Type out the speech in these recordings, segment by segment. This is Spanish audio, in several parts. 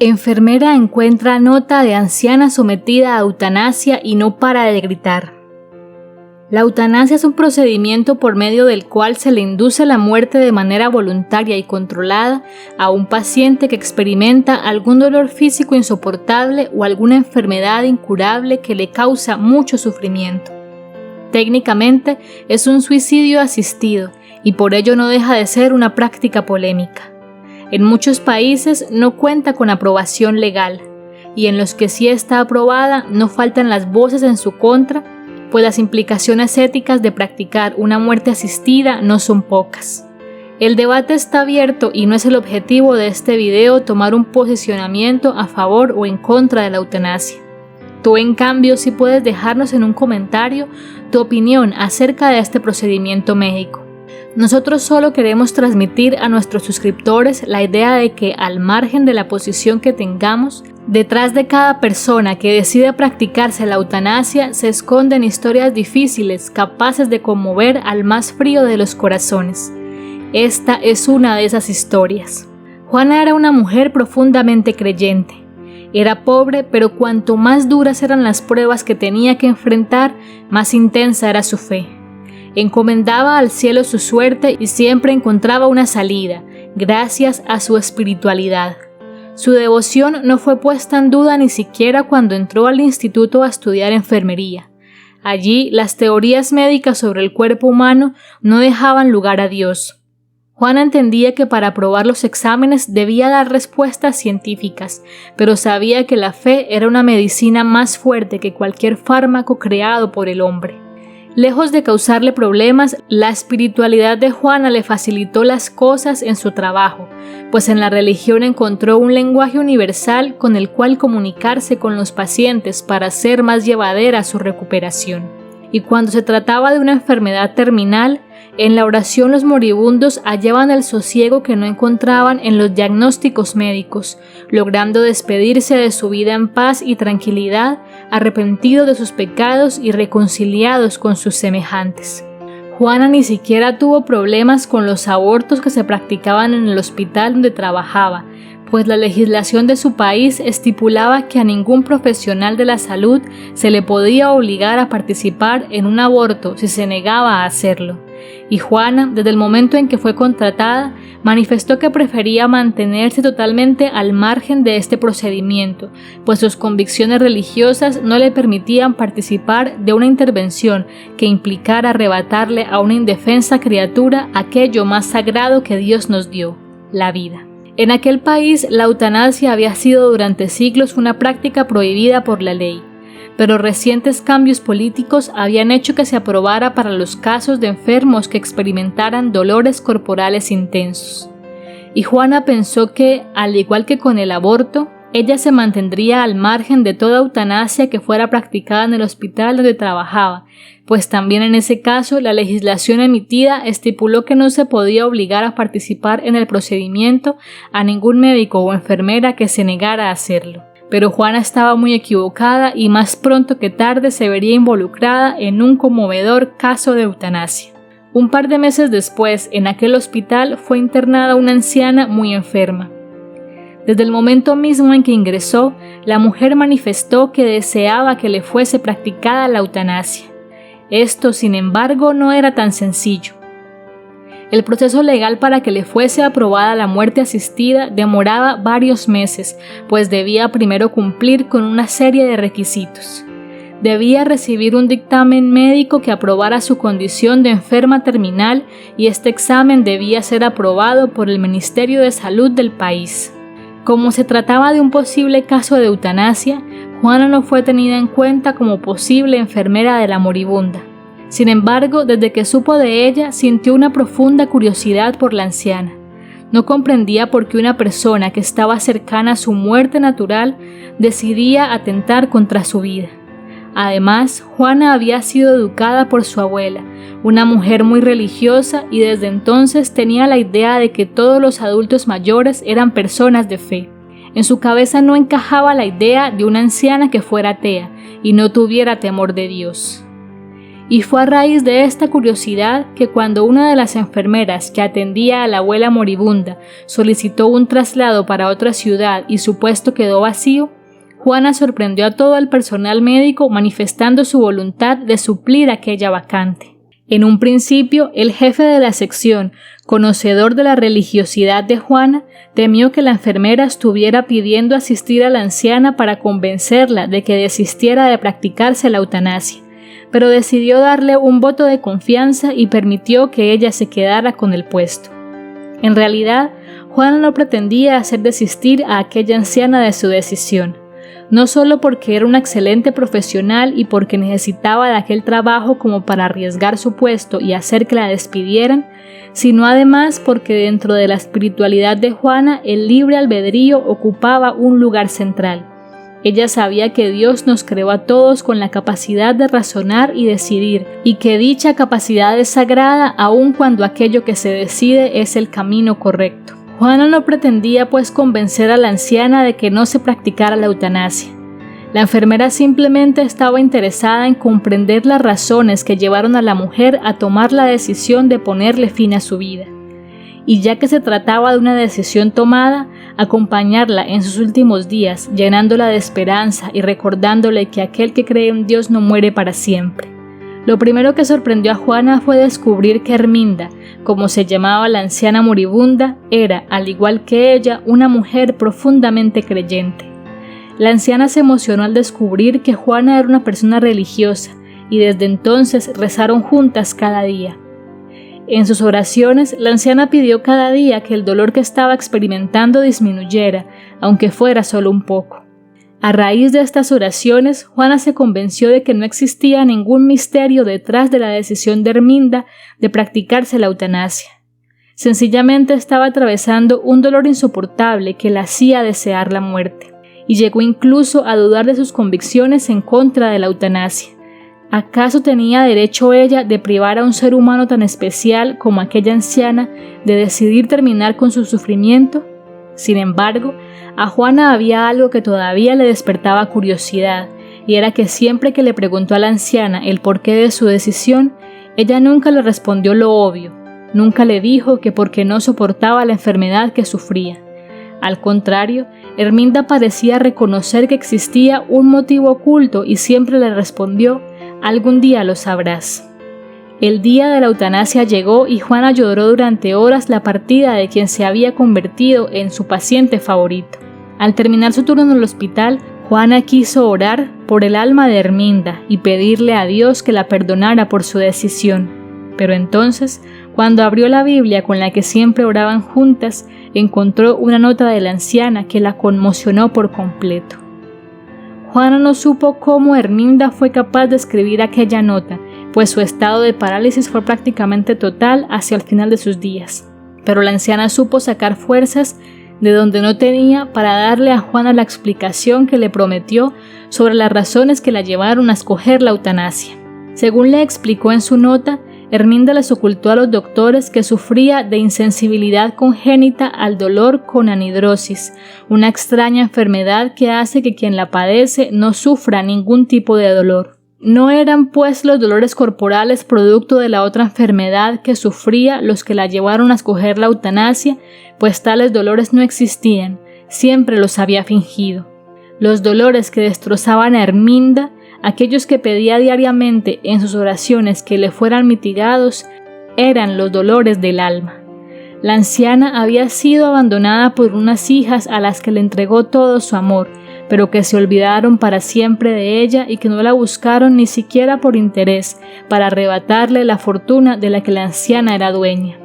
Enfermera encuentra nota de anciana sometida a eutanasia y no para de gritar. La eutanasia es un procedimiento por medio del cual se le induce la muerte de manera voluntaria y controlada a un paciente que experimenta algún dolor físico insoportable o alguna enfermedad incurable que le causa mucho sufrimiento. Técnicamente es un suicidio asistido y por ello no deja de ser una práctica polémica. En muchos países no cuenta con aprobación legal, y en los que sí está aprobada no faltan las voces en su contra, pues las implicaciones éticas de practicar una muerte asistida no son pocas. El debate está abierto y no es el objetivo de este video tomar un posicionamiento a favor o en contra de la eutanasia. Tú, en cambio, sí puedes dejarnos en un comentario tu opinión acerca de este procedimiento médico. Nosotros solo queremos transmitir a nuestros suscriptores la idea de que, al margen de la posición que tengamos, detrás de cada persona que decide practicarse la eutanasia se esconden historias difíciles capaces de conmover al más frío de los corazones. Esta es una de esas historias. Juana era una mujer profundamente creyente. Era pobre, pero cuanto más duras eran las pruebas que tenía que enfrentar, más intensa era su fe. Encomendaba al cielo su suerte y siempre encontraba una salida, gracias a su espiritualidad. Su devoción no fue puesta en duda ni siquiera cuando entró al instituto a estudiar enfermería. Allí, las teorías médicas sobre el cuerpo humano no dejaban lugar a Dios. Juana entendía que para aprobar los exámenes debía dar respuestas científicas, pero sabía que la fe era una medicina más fuerte que cualquier fármaco creado por el hombre. Lejos de causarle problemas, la espiritualidad de Juana le facilitó las cosas en su trabajo, pues en la religión encontró un lenguaje universal con el cual comunicarse con los pacientes para hacer más llevadera su recuperación. Y cuando se trataba de una enfermedad terminal, en la oración los moribundos hallaban el sosiego que no encontraban en los diagnósticos médicos, logrando despedirse de su vida en paz y tranquilidad, arrepentidos de sus pecados y reconciliados con sus semejantes. Juana ni siquiera tuvo problemas con los abortos que se practicaban en el hospital donde trabajaba, pues la legislación de su país estipulaba que a ningún profesional de la salud se le podía obligar a participar en un aborto si se negaba a hacerlo. Y Juana, desde el momento en que fue contratada, manifestó que prefería mantenerse totalmente al margen de este procedimiento, pues sus convicciones religiosas no le permitían participar de una intervención que implicara arrebatarle a una indefensa criatura aquello más sagrado que Dios nos dio, la vida. En aquel país, la eutanasia había sido durante siglos una práctica prohibida por la ley, pero recientes cambios políticos habían hecho que se aprobara para los casos de enfermos que experimentaran dolores corporales intensos. Y Juana pensó que, al igual que con el aborto, ella se mantendría al margen de toda eutanasia que fuera practicada en el hospital donde trabajaba, pues también en ese caso la legislación emitida estipuló que no se podía obligar a participar en el procedimiento a ningún médico o enfermera que se negara a hacerlo. Pero Juana estaba muy equivocada y más pronto que tarde se vería involucrada en un conmovedor caso de eutanasia. Un par de meses después, en aquel hospital fue internada una anciana muy enferma. Desde el momento mismo en que ingresó, la mujer manifestó que deseaba que le fuese practicada la eutanasia. Esto, sin embargo, no era tan sencillo. El proceso legal para que le fuese aprobada la muerte asistida demoraba varios meses, pues debía primero cumplir con una serie de requisitos. Debía recibir un dictamen médico que aprobara su condición de enferma terminal y este examen debía ser aprobado por el Ministerio de Salud del país. Como se trataba de un posible caso de eutanasia, Juana no fue tenida en cuenta como posible enfermera de la moribunda. Sin embargo, desde que supo de ella, sintió una profunda curiosidad por la anciana. No comprendía por qué una persona que estaba cercana a su muerte natural decidía atentar contra su vida. Además, Juana había sido educada por su abuela, una mujer muy religiosa, y desde entonces tenía la idea de que todos los adultos mayores eran personas de fe. En su cabeza no encajaba la idea de una anciana que fuera atea y no tuviera temor de Dios. Y fue a raíz de esta curiosidad que cuando una de las enfermeras que atendía a la abuela moribunda solicitó un traslado para otra ciudad y su puesto quedó vacío, Juana sorprendió a todo el personal médico manifestando su voluntad de suplir aquella vacante. En un principio, el jefe de la sección, conocedor de la religiosidad de Juana, temió que la enfermera estuviera pidiendo asistir a la anciana para convencerla de que desistiera de practicarse la eutanasia, pero decidió darle un voto de confianza y permitió que ella se quedara con el puesto. En realidad, Juana no pretendía hacer desistir a aquella anciana de su decisión, no solo porque era una excelente profesional y porque necesitaba de aquel trabajo como para arriesgar su puesto y hacer que la despidieran, sino además porque dentro de la espiritualidad de Juana el libre albedrío ocupaba un lugar central. Ella sabía que Dios nos creó a todos con la capacidad de razonar y decidir, y que dicha capacidad es sagrada aun cuando aquello que se decide es el camino correcto. Juana no pretendía pues convencer a la anciana de que no se practicara la eutanasia. La enfermera simplemente estaba interesada en comprender las razones que llevaron a la mujer a tomar la decisión de ponerle fin a su vida. Y ya que se trataba de una decisión tomada, acompañarla en sus últimos días, llenándola de esperanza y recordándole que aquel que cree en Dios no muere para siempre. Lo primero que sorprendió a Juana fue descubrir que Herminda, como se llamaba la anciana moribunda, era, al igual que ella, una mujer profundamente creyente. La anciana se emocionó al descubrir que Juana era una persona religiosa y desde entonces rezaron juntas cada día. En sus oraciones, la anciana pidió cada día que el dolor que estaba experimentando disminuyera, aunque fuera solo un poco. A raíz de estas oraciones, Juana se convenció de que no existía ningún misterio detrás de la decisión de Herminda de practicarse la eutanasia. Sencillamente estaba atravesando un dolor insoportable que la hacía desear la muerte, y llegó incluso a dudar de sus convicciones en contra de la eutanasia. ¿Acaso tenía derecho ella de privar a un ser humano tan especial como aquella anciana de decidir terminar con su sufrimiento? Sin embargo, a Juana había algo que todavía le despertaba curiosidad, y era que siempre que le preguntó a la anciana el porqué de su decisión, ella nunca le respondió lo obvio, nunca le dijo que porque no soportaba la enfermedad que sufría. Al contrario, Herminda parecía reconocer que existía un motivo oculto y siempre le respondió: «Algún día lo sabrás». El día de la eutanasia llegó y Juana lloró durante horas la partida de quien se había convertido en su paciente favorito. Al terminar su turno en el hospital, Juana quiso orar por el alma de Herminda y pedirle a Dios que la perdonara por su decisión. Pero entonces, cuando abrió la Biblia con la que siempre oraban juntas, encontró una nota de la anciana que la conmocionó por completo. Juana no supo cómo Herminda fue capaz de escribir aquella nota, pues su estado de parálisis fue prácticamente total hacia el final de sus días. Pero la anciana supo sacar fuerzas de donde no tenía para darle a Juana la explicación que le prometió sobre las razones que la llevaron a escoger la eutanasia. Según le explicó en su nota, Herminda les ocultó a los doctores que sufría de insensibilidad congénita al dolor con anhidrosis, una extraña enfermedad que hace que quien la padece no sufra ningún tipo de dolor. No eran pues los dolores corporales producto de la otra enfermedad que sufría los que la llevaron a escoger la eutanasia, pues tales dolores no existían, siempre los había fingido. Los dolores que destrozaban a Herminda, aquellos que pedía diariamente en sus oraciones que le fueran mitigados, eran los dolores del alma. La anciana había sido abandonada por unas hijas a las que le entregó todo su amor, pero que se olvidaron para siempre de ella y que no la buscaron ni siquiera por interés para arrebatarle la fortuna de la que la anciana era dueña.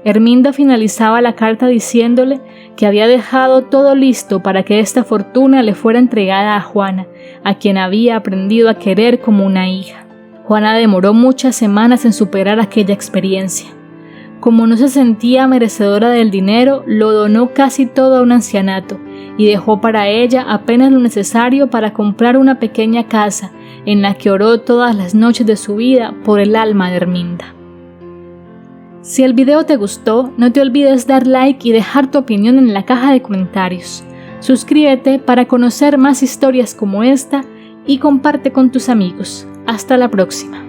Herminda finalizaba la carta diciéndole que había dejado todo listo para que esta fortuna le fuera entregada a Juana, a quien había aprendido a querer como una hija. Juana demoró muchas semanas en superar aquella experiencia. Como no se sentía merecedora del dinero, lo donó casi todo a un ancianato y dejó para ella apenas lo necesario para comprar una pequeña casa en la que oró todas las noches de su vida por el alma de Herminda. Si el video te gustó, no te olvides dar like y dejar tu opinión en la caja de comentarios. Suscríbete para conocer más historias como esta y comparte con tus amigos. Hasta la próxima.